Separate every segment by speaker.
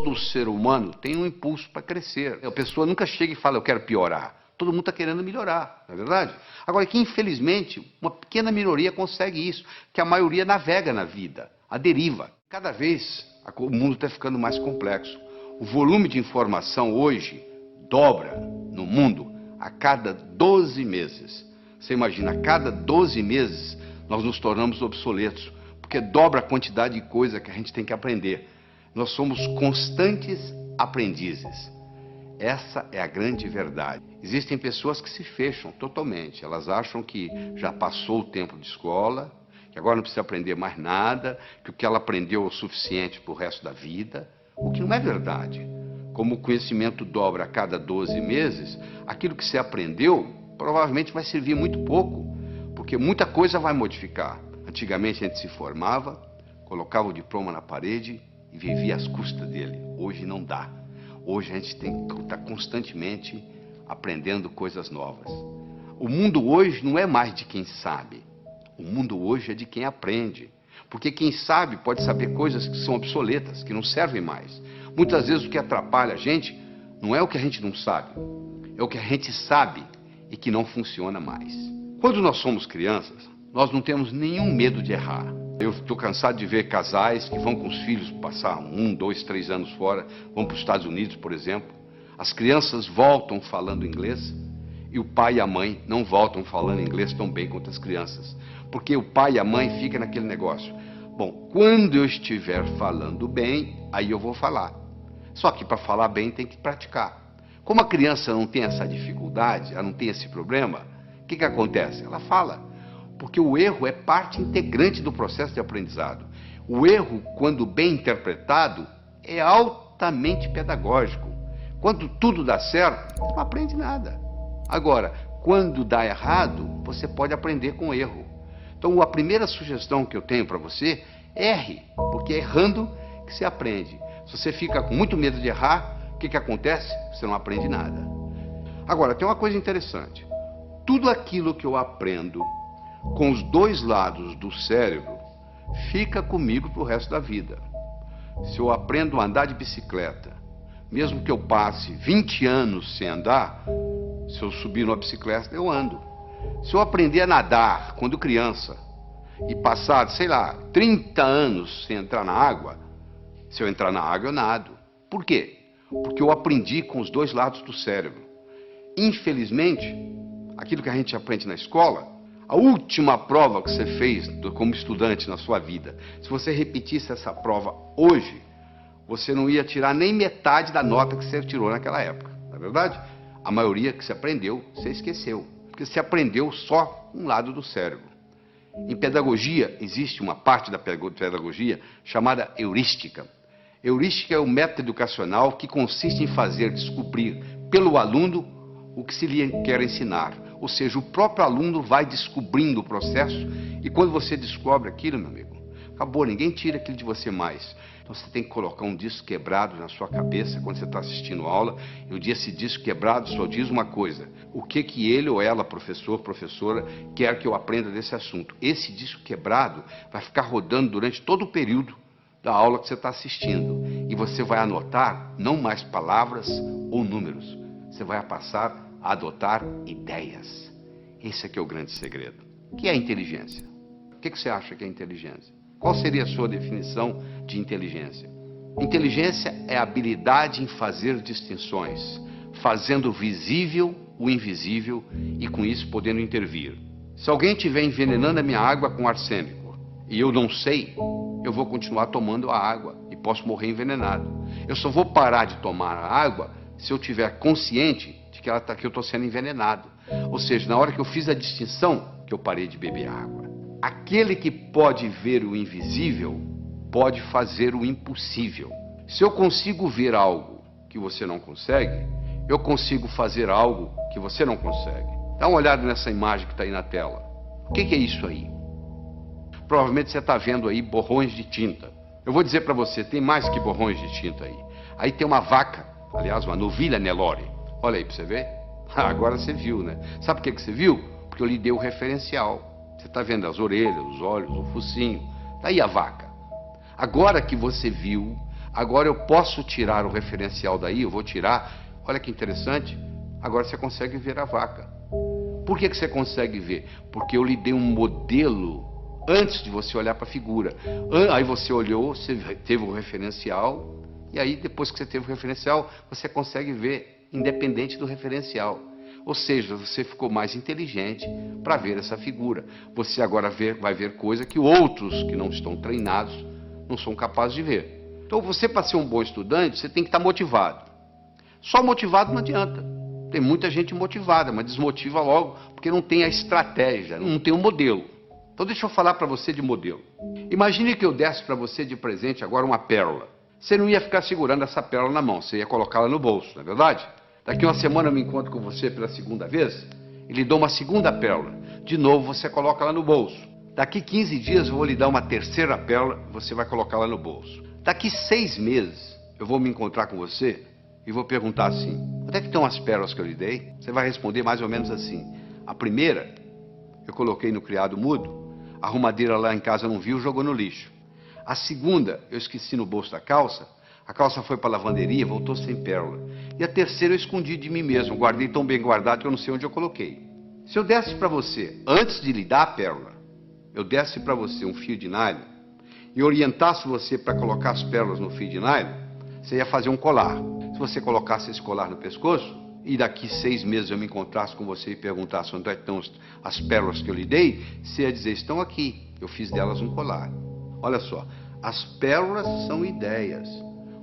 Speaker 1: todo ser humano tem um impulso para crescer. A pessoa nunca chega e fala, eu quero piorar. Todo mundo está querendo melhorar, não é verdade? Agora, que infelizmente, uma pequena minoria consegue isso, que a maioria navega na vida, a deriva. Cada vez o mundo está ficando mais complexo. O volume de informação hoje dobra no mundo a cada 12 meses. Você imagina, a cada 12 meses nós nos tornamos obsoletos, porque dobra a quantidade de coisa que a gente tem que aprender. Nós somos constantes aprendizes. Essa é a grande verdade. Existem pessoas que se fecham totalmente. Elas acham que já passou o tempo de escola, que agora não precisa aprender mais nada, que o que ela aprendeu é o suficiente para o resto da vida. O que não é verdade. Como o conhecimento dobra a cada 12 meses, aquilo que você aprendeu provavelmente vai servir muito pouco, porque muita coisa vai modificar. Antigamente a gente se formava, colocava o diploma na parede e vivia às custas dele. Hoje não dá. Hoje a gente tem que estar constantemente aprendendo coisas novas. O mundo hoje não é mais de quem sabe. O mundo hoje é de quem aprende. Porque quem sabe pode saber coisas que são obsoletas, que não servem mais. Muitas vezes o que atrapalha a gente não é o que a gente não sabe, é o que a gente sabe e que não funciona mais. Quando nós somos crianças, nós não temos nenhum medo de errar. Eu estou cansado de ver casais que vão com os filhos passar 1, 2, 3 anos fora, vão para os Estados Unidos, por exemplo. As crianças voltam falando inglês e o pai e a mãe não voltam falando inglês tão bem quanto as crianças. Porque o pai e a mãe ficam naquele negócio. Bom, quando eu estiver falando bem, aí eu vou falar. Só que para falar bem tem que praticar. Como a criança não tem essa dificuldade, ela não tem esse problema, o que acontece? Ela fala. Porque o erro é parte integrante do processo de aprendizado. O erro, quando bem interpretado, é altamente pedagógico. Quando tudo dá certo, você não aprende nada. Agora, quando dá errado, você pode aprender com o erro. Então, a primeira sugestão que eu tenho para você, erre, porque é errando que você aprende. Se você fica com muito medo de errar, o que acontece? Você não aprende nada. Agora, tem uma coisa interessante. Tudo aquilo que eu aprendo com os dois lados do cérebro fica comigo para o resto da vida. Se eu aprendo a andar de bicicleta, mesmo que eu passe 20 anos sem andar, se eu subir numa bicicleta, eu ando. Se eu aprender a nadar quando criança e passar, sei lá, 30 anos sem entrar na água, se eu entrar na água, eu nado. Por quê? Porque eu aprendi com os dois lados do cérebro. Infelizmente, aquilo que a gente aprende na escola, a última prova que você fez como estudante na sua vida, se você repetisse essa prova hoje, você não ia tirar nem metade da nota que você tirou naquela época. Não é verdade? A maioria que você aprendeu, você esqueceu. Porque você aprendeu só um lado do cérebro. Em pedagogia, existe uma parte da pedagogia chamada heurística. Heurística é o método educacional que consiste em fazer descobrir pelo aluno o que se lhe quer ensinar. Ou seja, o próprio aluno vai descobrindo o processo e quando você descobre aquilo, meu amigo, acabou, ninguém tira aquilo de você mais. Então você tem que colocar um disco quebrado na sua cabeça quando você está assistindo aula, e o dia esse disco quebrado só diz uma coisa: o que ele ou ela, professor, professora, quer que eu aprenda desse assunto. Esse disco quebrado vai ficar rodando durante todo o período da aula que você está assistindo, e você vai anotar não mais palavras ou números, você vai passar a adotar ideias. Esse aqui é o grande segredo. O que é inteligência? O que você acha que é inteligência? Qual seria a sua definição de inteligência? Inteligência é a habilidade em fazer distinções, fazendo visível o invisível e com isso podendo intervir. Se alguém estiver envenenando a minha água com arsênico e eu não sei, eu vou continuar tomando a água e posso morrer envenenado. Eu só vou parar de tomar a água se eu estiver consciente de que eu estou sendo envenenado. Ou seja, na hora que eu fiz a distinção, que eu parei de beber água. Aquele que pode ver o invisível, pode fazer o impossível. Se eu consigo ver algo que você não consegue, eu consigo fazer algo que você não consegue. Dá uma olhada nessa imagem que está aí na tela. O que é isso aí? Provavelmente você está vendo aí borrões de tinta. Eu vou dizer para você, tem mais que borrões de tinta aí. Aí tem uma vaca, aliás, uma novilha Nelore. Olha aí para você ver. Agora você viu, né? Sabe por que você viu? Porque eu lhe dei o referencial. Você está vendo as orelhas, os olhos, o focinho. Está aí a vaca. Agora que você viu, Agora eu posso tirar o referencial daí, eu vou tirar. Olha que interessante, agora você consegue ver a vaca. Por que você consegue ver? Porque eu lhe dei um modelo antes de você olhar para a figura. Aí você olhou, você teve o referencial, e aí depois que você teve o referencial, você consegue ver independente do referencial. Ou seja, você ficou mais inteligente para ver essa figura. Você agora vai ver coisa que outros que não estão treinados não são capazes de ver. Então você, para ser um bom estudante, você tem que estar motivado. Só motivado não adianta. Tem muita gente motivada, mas desmotiva logo, porque não tem a estratégia, não tem um modelo. Então deixa eu falar para você de modelo. Imagine que eu desse para você de presente agora uma pérola. Você não ia ficar segurando essa pérola na mão, você ia colocá-la no bolso, não é verdade? Daqui uma semana eu me encontro com você pela segunda vez e lhe dou uma segunda pérola. De novo você coloca ela no bolso. Daqui 15 dias eu vou lhe dar uma terceira pérola e você vai colocá-la no bolso. Daqui 6 meses eu vou me encontrar com você e vou perguntar assim: onde é que estão as pérolas que eu lhe dei? Você vai responder mais ou menos assim: a primeira eu coloquei no criado mudo, a arrumadeira lá em casa não viu, jogou no lixo. A segunda eu esqueci no bolso da calça, a calça foi para a lavanderia, voltou sem pérola. E a terceira eu escondi de mim mesmo, guardei tão bem guardado que eu não sei onde eu coloquei. Se eu desse para você, antes de lhe dar a pérola, eu desse para você um fio de nylon e orientasse você para colocar as pérolas no fio de nylon, você ia fazer um colar. Se você colocasse esse colar no pescoço e daqui 6 meses eu me encontrasse com você e perguntasse onde estão as pérolas que eu lhe dei, você ia dizer: estão aqui, eu fiz delas um colar. Olha só, as pérolas são ideias.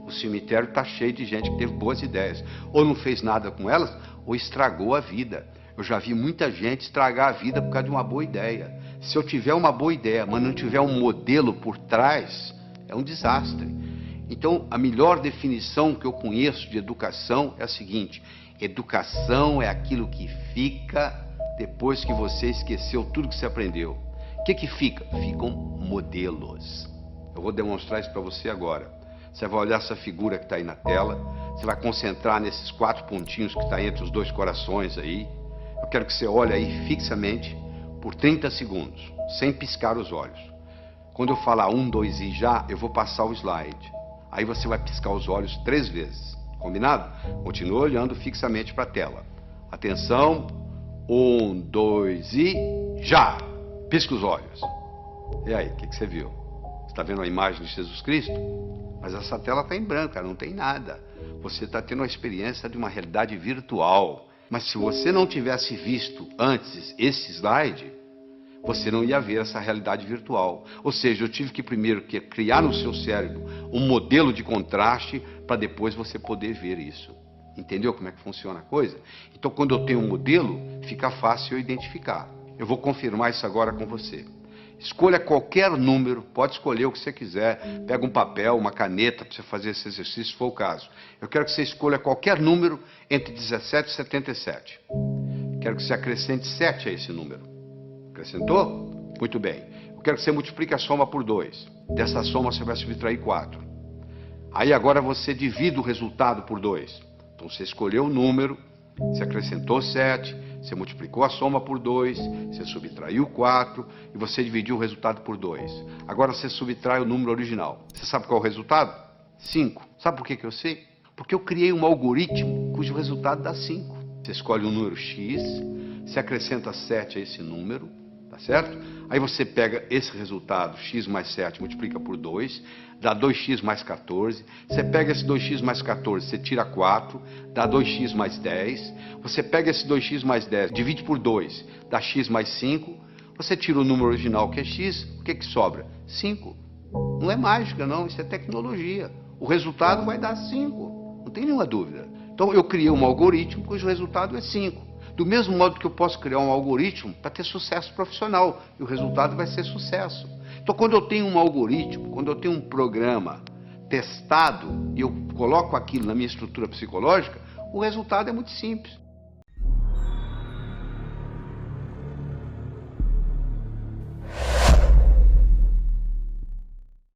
Speaker 1: O cemitério está cheio de gente que teve boas ideias. Ou não fez nada com elas, ou estragou a vida. Eu já vi muita gente estragar a vida por causa de uma boa ideia. Se eu tiver uma boa ideia, mas não tiver um modelo por trás, é um desastre. Então, a melhor definição que eu conheço de educação é a seguinte: educação é aquilo que fica depois que você esqueceu tudo que você aprendeu. O que fica? Ficam modelos. Eu vou demonstrar isso para você agora. Você vai olhar essa figura que está aí na tela, você vai concentrar nesses 4 pontinhos que está entre os 2 corações aí. Eu quero que você olhe aí fixamente por 30 segundos, sem piscar os olhos. Quando eu falar 1, 2 e já, eu vou passar o slide. Aí você vai piscar os olhos 3 vezes. Combinado? Continua olhando fixamente para a tela. Atenção, 1, 2 e já! Pisca os olhos. E aí, o que você viu? Você está vendo a imagem de Jesus Cristo? Mas essa tela está em branco, não tem nada. Você está tendo a experiência de uma realidade virtual. Mas se você não tivesse visto antes esse slide, você não ia ver essa realidade virtual. Ou seja, eu tive que primeiro criar no seu cérebro um modelo de contraste para depois você poder ver isso. Entendeu como é que funciona a coisa? Então, quando eu tenho um modelo, fica fácil eu identificar. Eu vou confirmar isso agora com você. Escolha qualquer número, pode escolher o que você quiser. Pega um papel, uma caneta para você fazer esse exercício, se for o caso. Eu quero que você escolha qualquer número entre 17 e 77. Quero que você acrescente 7 a esse número. Acrescentou? Muito bem. Eu quero que você multiplique a soma por 2. Dessa soma você vai subtrair 4. Aí agora você divide o resultado por 2. Então você escolheu o número, você acrescentou 7, você multiplicou a soma por 2, você subtraiu 4 e você dividiu o resultado por 2. Agora você subtrai o número original. Você sabe qual é o resultado? 5. Sabe por que eu sei? Porque eu criei um algoritmo cujo resultado dá 5. Você escolhe um número X, você acrescenta 7 a esse número, tá certo? Aí você pega esse resultado, x mais 7, multiplica por 2, dá 2x mais 14. Você pega esse 2x mais 14, você tira 4, dá 2x mais 10. Você pega esse 2x mais 10, divide por 2, dá x mais 5. Você tira o número original, que é x, o que sobra? 5. Não é mágica, não, isso é tecnologia. O resultado vai dar 5, não tem nenhuma dúvida. Então eu criei um algoritmo cujo resultado é 5. Do mesmo modo que eu posso criar um algoritmo para ter sucesso profissional, e o resultado vai ser sucesso. Então, quando eu tenho um algoritmo, quando eu tenho um programa testado, e eu coloco aquilo na minha estrutura psicológica, o resultado é muito simples.